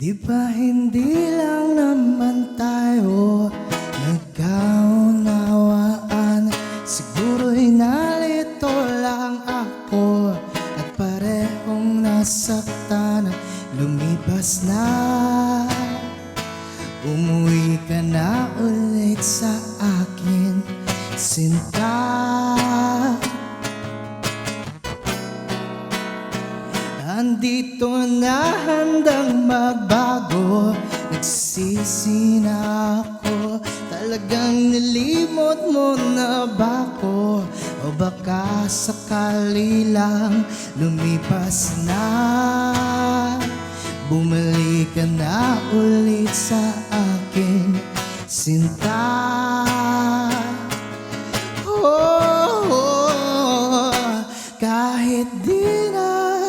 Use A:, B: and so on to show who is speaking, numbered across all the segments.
A: Di ba hindi lang naman tayo nagkaunawaan? Sigura'y nalito lang ako at parehong nasaktan. Lumipas na, umuwi ka na ulit sa akin, sinta. Andito na handang magbago, nagsisi na ako. Talagang nilimot mo na ba ko? O baka sakali lang lumipas na, bumalik ka na ulit sa akin, sinta. Kahit di na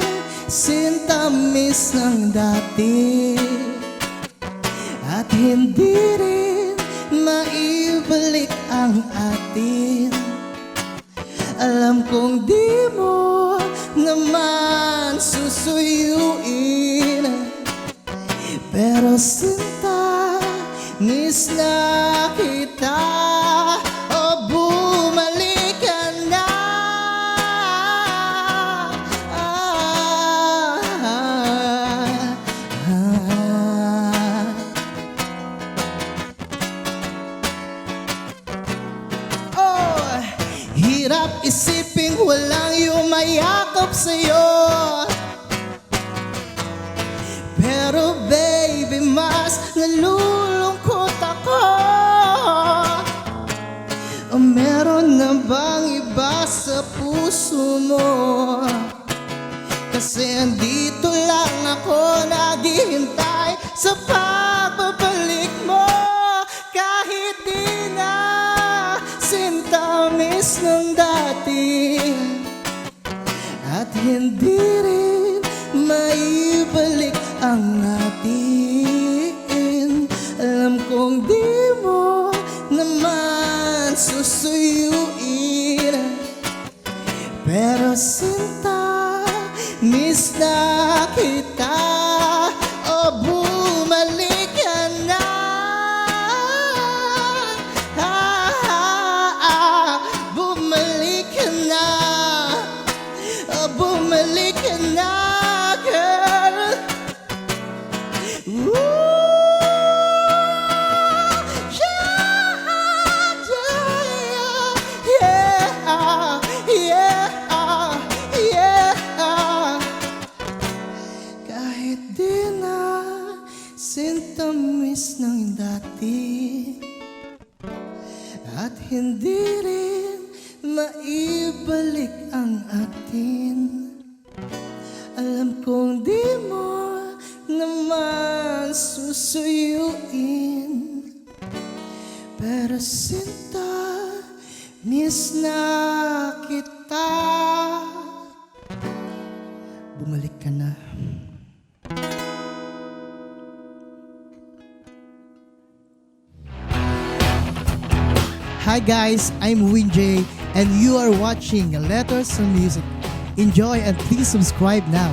A: sinta miss ng dati, at hindi rin maibalik ang atin. Alam kong di mo naman susuyuin, pero sinta, miss na kita. O bumalik ka na. Hirap isiping walang yumayakap sa'yo, pero baby, mas nalulungkot ako. O meron na bang iba sa puso mo? Kasi andito lang ako naghihintay sa pagbabalik mo. Kahit di na sinta miss ng dati, at hindi rin maibalik ang atin. Alam kong di mo naman susuyuin, pero sinta, miss na kita. O bumalik ka na. Bumalik ka na. Bumalik ka na, girl. Ooh, yeah, yeah, yeah. Kahit di na sinta miss ng dati, at hindi rin maibalik ang atin. Alam kong di mo naman susuyuin, pero sinta, miss na kita. Bumalik ka na. Hi guys, I'm Winjay and you are watching Letters and Music. Enjoy and please subscribe now.